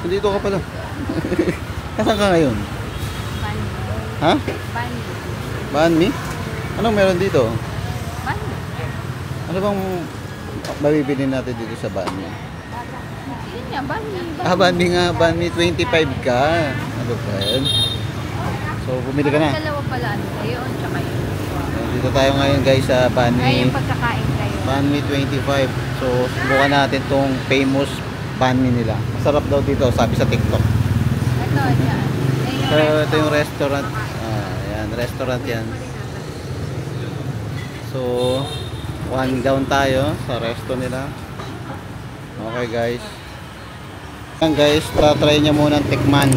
Dito ka pala. Nasaan ka ngayon? Banh mi. Ha? Banh mi. Banh mi? Anong meron dito? Banh mi. Ano bang mabibili natin dito sa Banh mi? Yun nga, banh mi. Banh mi nga. Banh mi 25 ka. Ano ba yan? So, bumili ka na. Dalawa pala, ano kayo, tsaka yun. Dito tayo ngayon guys sa Banh Ay, mi. yung pagkakain kayo. Banh mi 25. So, subukan natin tong famous banh mi nila. Masarap daw dito, sabi sa TikTok. Ito, yan. So, ito yung restaurant. Ayan, restaurant yan. So, one down tayo sa resto nila. Okay guys. Ayan guys, tatry niya muna ang tikman.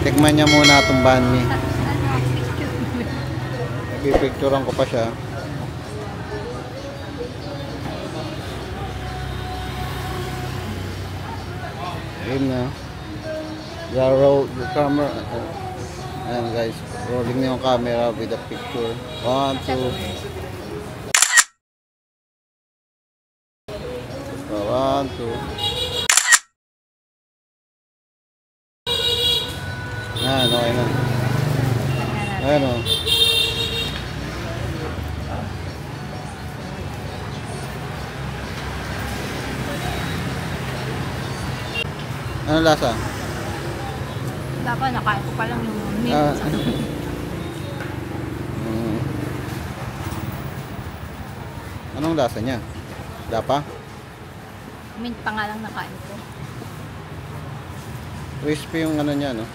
Tikman niya muna itong banh mi. Pipicturean ko pa siya. Game na. Roll the camera. Ayan guys, rolling na yung camera with the picture. 1, 2. 1, 2. Ayan, okay na. Ayan o. Ano lasa? Dapat nakain ko pa lang yung meat. Anong lasa niya? Dapa? Mint pa nga lang nakain ko. Crispy yung ano niya, no?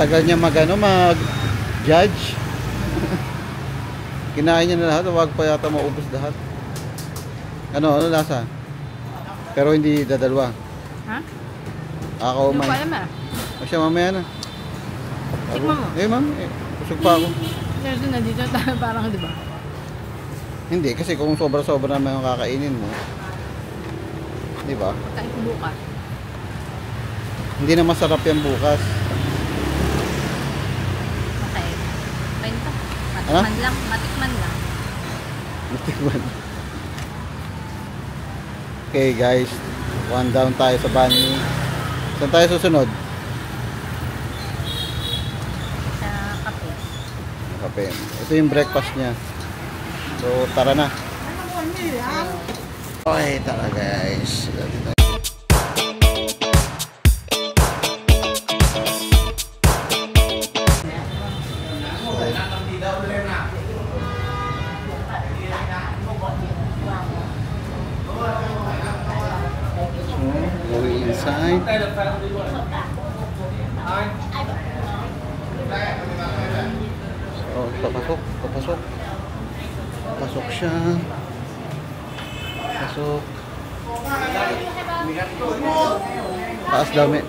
Tagal niya mag-judge. Kinain niya na lahat, wag pa yata maubos lahat. Ano lasa? Pero hindi dadalwa. Ha? Ako Hindi man. ko alam O siya, mamaya na. Tikman mo. Ma'am, busog pa ako. Kasi nandito tayo parang, di ba? Hindi, kasi kung sobra-sobra naman yung kakainin mo. Di ba? Kain ko bukas. Hindi na masarap yan bukas. Okay. Benta. Ano? Matikman lang. Matikman lang. Matikman. Okay guys, one down tayo sa Banh mi. Saan tayo susunod? Sa kape. Kape. Ito yung breakfast niya. So tara na. Okay, tara guys. Going inside. Oh, papasok. Pasok siya. Pasok. Taas dami.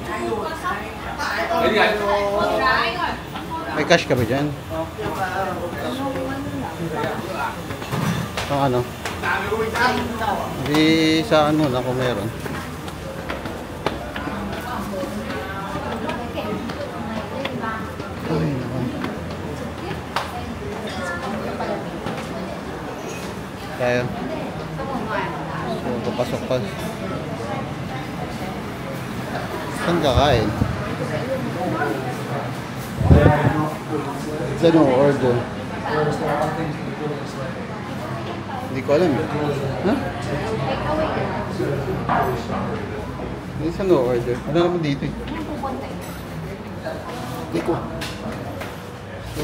May cash ka ba dyan? Ang ano? Hindi sa ano na kung meron. Ay, naku. Tayo. So, papasok pa. Saan kakain? Saan o order? Hindi ko alam. Ha? Hindi saan o order? Ano naman dito eh? Hindi ko. So,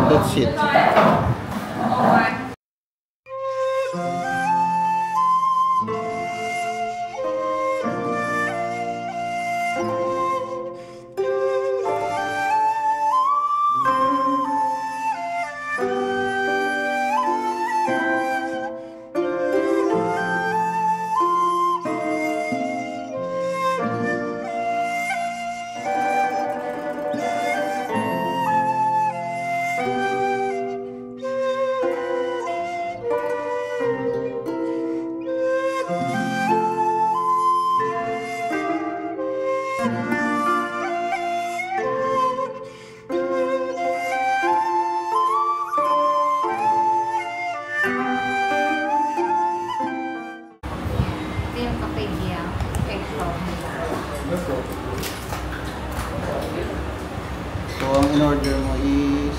that's it. in-order mo is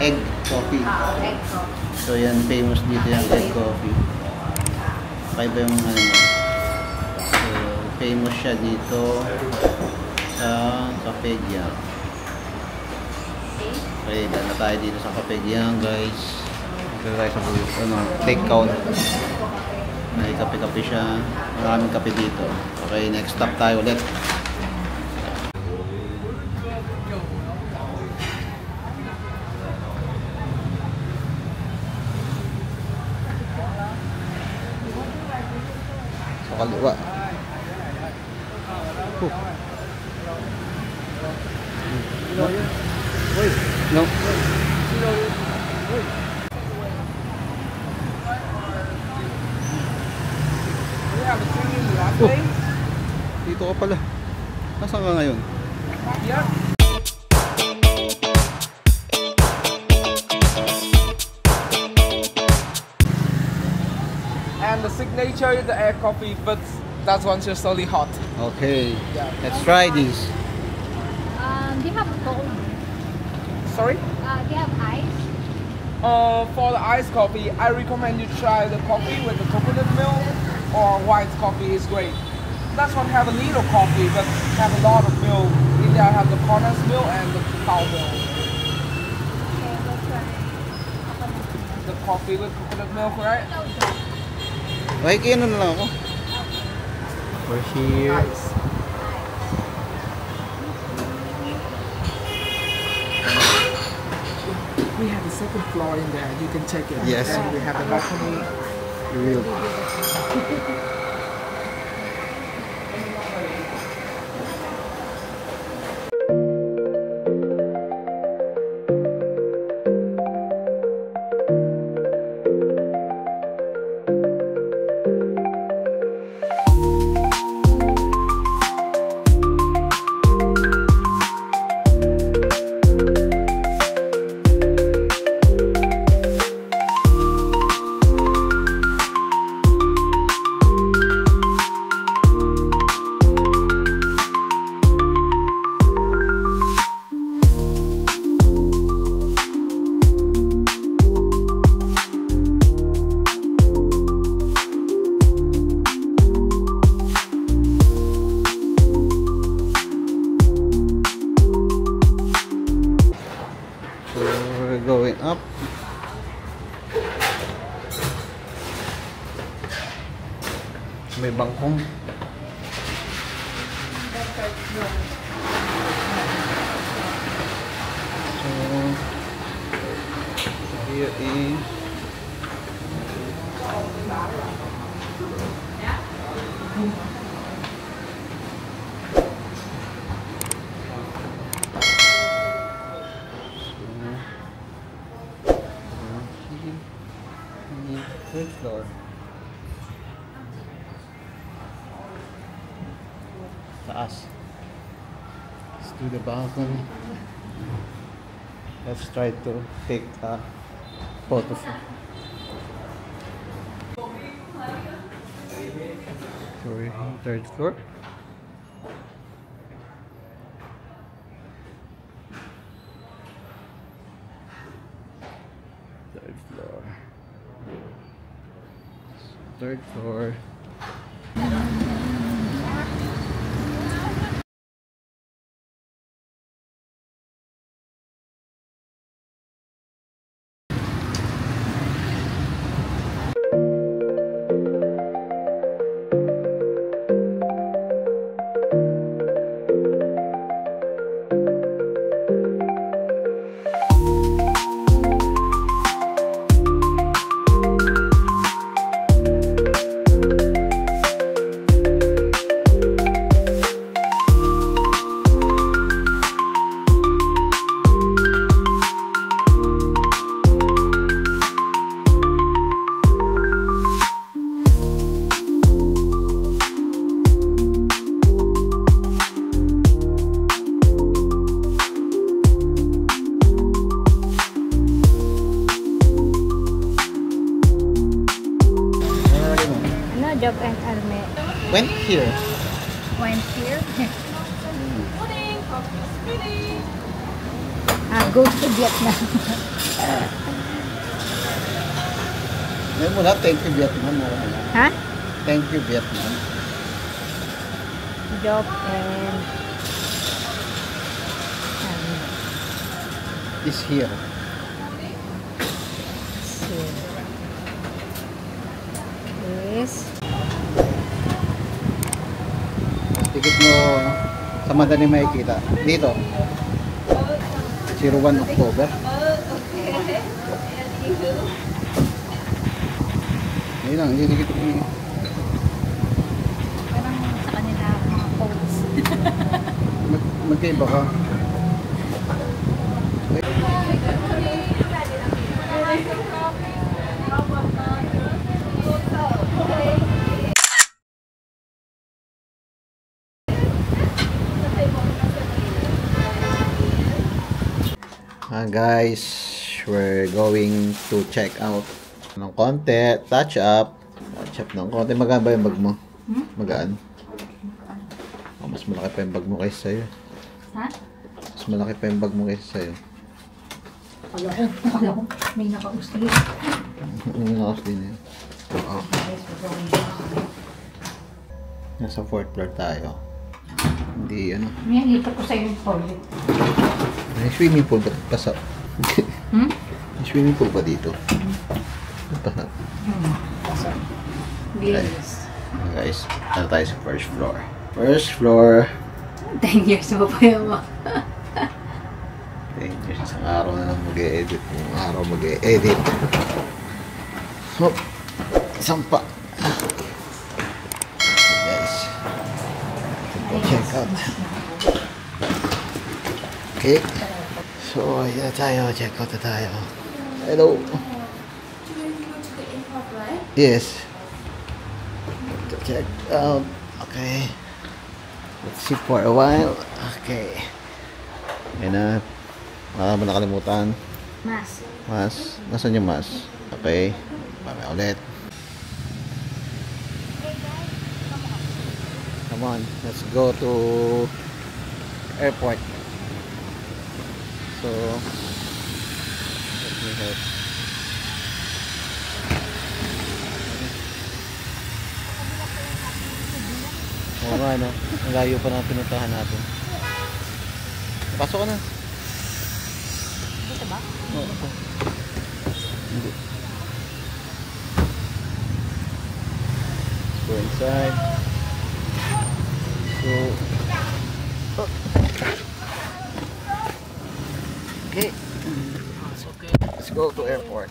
egg coffee. Egg ko. So yan, famous dito yung egg coffee. Kaiba yung ano mo. So, famous siya dito sa Cafegia. Okay, dala tayo dito sa Cafegia, guys. Dito tayo sa take out. May kape-kape siya. Maraming kape dito. Okay, next stop tayo ulit. Sa kaliwa. No. Dito ka pala. Nasaan ka ngayon? Yeah. And the signature is the egg coffee, but that one's just only hot. Okay. Yeah. Let's try this. Do you have cold? Sorry? Do you have ice? For the iced coffee, I recommend you try the coffee with the coconut milk or white coffee is great. That one have a little coffee, but have a lot of milk. In there have the condensed milk and the cacao milk. Okay, we'll try. The coffee with coconut milk, right? Makikinom na lang ako. For here. Nice. We have the second floor in there. You can check it. Yes. And we have the balcony. Real. Going up. May bangkong. So here is third floor. Taas. Let's do the balcony. Let's try to take a photo. Sorry, third floor. Third floor. Third floor. Job and Arme. Went here. Went here. Go to Vietnam. Ngayon mo na, thank you Vietnam. Ha? Thank you Vietnam. Job and... Is here. Yes. Tikit mo sa madali makikita. Dito. 01 October. Yun lang, hindi dikit ko. Parang sa kanila mga codes. Magkaiba ka. Guys, we're going to check out ng konti, touch up ng konti. Magaan ba yung bag mo? Magaan? Oh, mas malaki pa yung bag mo kaysa sa'yo. Ha? Mas malaki pa yung bag mo kaysa sa'yo. Akala ko, may naka-usli. May naka-usli na yun. Okay. Nasa 4th floor tayo. Hindi, ano. May lipat ko sa yung toilet. May swimming pool ba? Pasok. May swimming pool ba dito? Pasok. Pasok. Bilis. Guys, ano tayo sa first floor? First floor. 10 years mo pa yun mo. 10 years. Isang araw na lang mag-e-edit. Isang araw mag-e-edit. So, isang pa. Guys. Check out. Okay. So, ayan na tayo. Check out na tayo. Hello. Yes. Check out. Okay. Let's see for a while. Okay. Ayan na. Baka mo nakalimutan. Mas. Mas. Nasaan yung mas? Okay. Mamaya ulit. Come on. Let's go to airport. So, let me help. Oo nga, no? Ang layo pa ng pinuntahan natin. Pasok ka na. Dito ba? Oo, ako. Hindi. Let's go inside. So, oh. Okay. It's okay. Let's go to airport.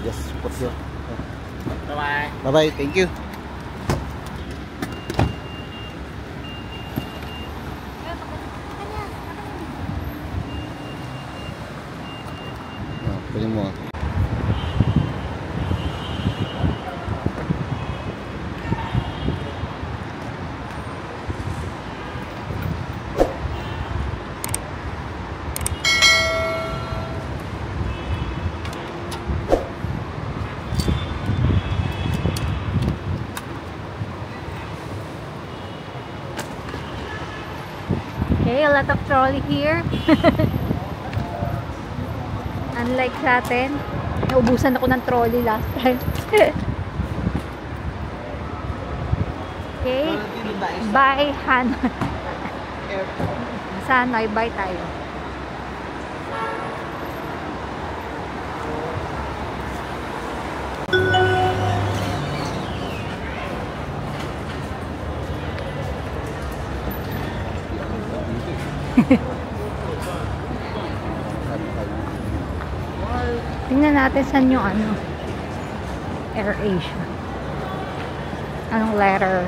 Just put here. Bye-bye. Bye-bye. Thank you. Pwede mo. Okay, a lot of trolley here. Unlike sa atin, naubusan ako ng trolley last time. Okay, bye Hanoi. Sa Hanoi, bye tayo. Tingnan natin saan yung ano, AirAsia. Anong letter?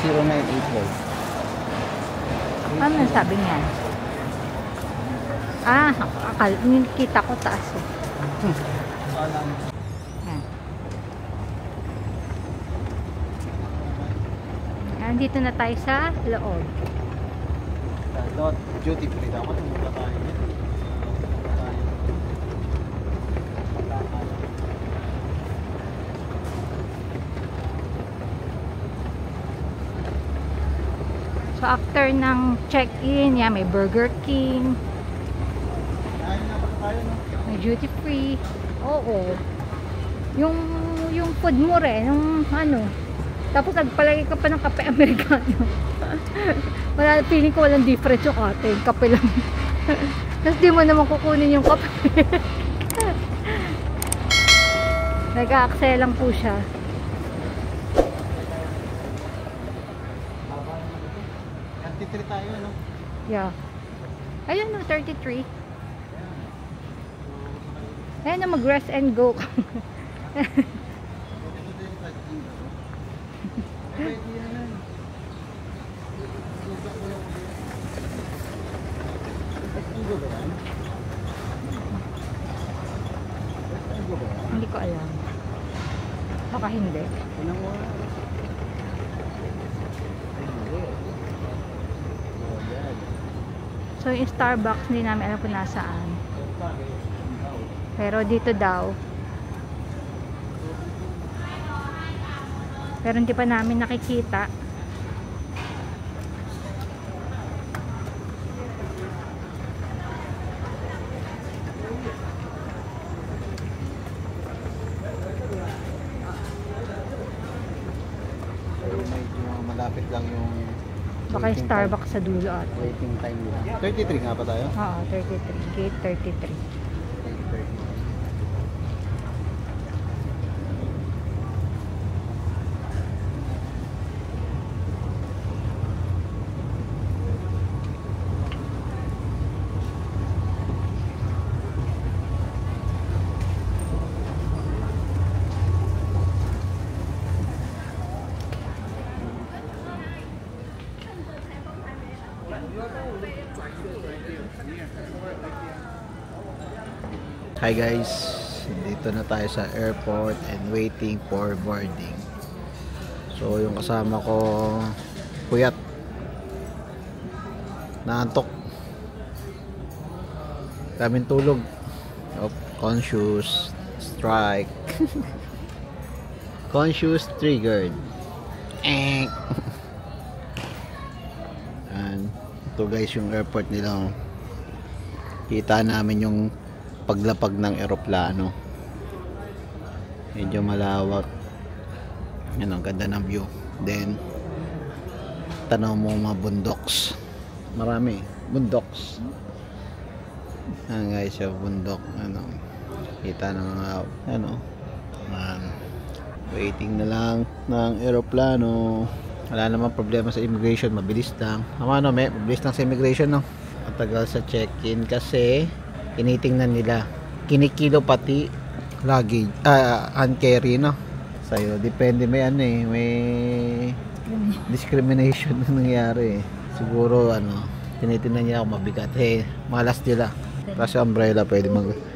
0984. Ano sabi niya? Ah, kita ko taas eh. Yan. Andito na tayo sa loob. Duty free dapat muna tayo. So after ng check-in, yan, may Burger King, may duty free. Oo. Yung food mo rin, yung ano. Tapos nagpalagay ka pa ng kape Amerikano. Wala, feeling ko walang difference yung atin. Kape lang. Tapos di mo naman kukunin yung kape. Nag-a-axel lang po siya. Tayo, no? Yeah. Ayun no, 33. Ayun na, mag-rest and go. Hindi ko alam. Baka hindi. So yung Starbucks, hindi namin alam kung nasaan. Pero dito daw. Pero hindi pa namin nakikita. Medyo malapit lang yung Baka yung Starbucks sa dulo at. waiting time nila. 33 nga pa tayo? Oo, 33. Gate 33. Hi guys, dito na tayo sa airport and waiting for boarding. So yung kasama ko puyat, naantok, daming tulog, conscious strike. Conscious triggered. And ito guys yung airport nila. Kita namin yung paglapag ng eroplano. Medyo malawak. Yan, ang ganda ng view. Then tanaw mo mga bundoks. Marami bundoks. Yan guys, yung bundok. Ano, kita ng mga waiting na lang ng eroplano. Wala namang problema sa immigration, mabilis lang. Mabilis lang sa immigration, no? Matagal sa check-in kasi tinitingnan nila, kinikilo pati luggage, hand carry, no? Sa'yo, depende, may discrimination na nangyari. Siguro, tinitingnan niya kung mabigat. Malas nila. Kasi umbrella, pwede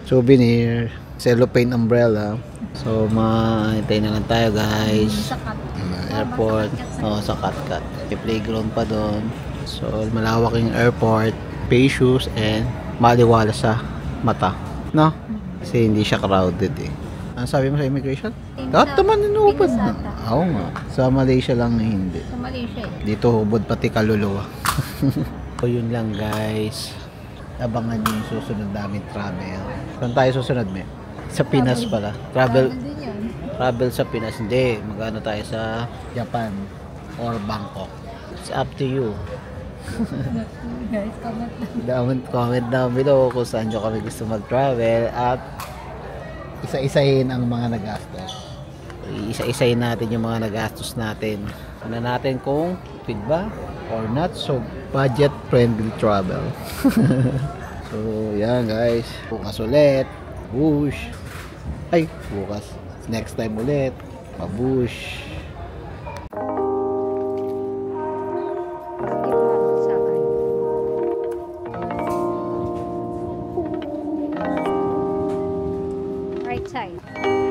souvenir, cellophane umbrella. So, mahintay na lang tayo, guys. Airport. Sa Katkat. May playground pa doon. So, malawak yung airport, spacious, and maliwala sa mata, no? Kasi hindi siya crowded eh. Ano sabi mo sa immigration? Lahat naman inuubad na. Oo nga. Sa Malaysia lang hindi. Sa Malaysia eh. Dito hubod pati kaluluwa. So yun lang guys. Abangan nyo yung susunod namin travel. Saan tayo susunod, me? Sa Pinas pala. Travel sa Pinas. Hindi. Magano tayo sa Japan or Bangkok. It's up to you. Guys, comment down below kung saan nyo kami gusto mag-travel at isa-isahin ang mga nagastos. Isa-isahin natin yung mga nagastos natin. Ano natin kung fit ba or not so budget friendly travel. So yan guys, bukas ulit, bush. Ay, bukas. Next time ulit, pabush. outside.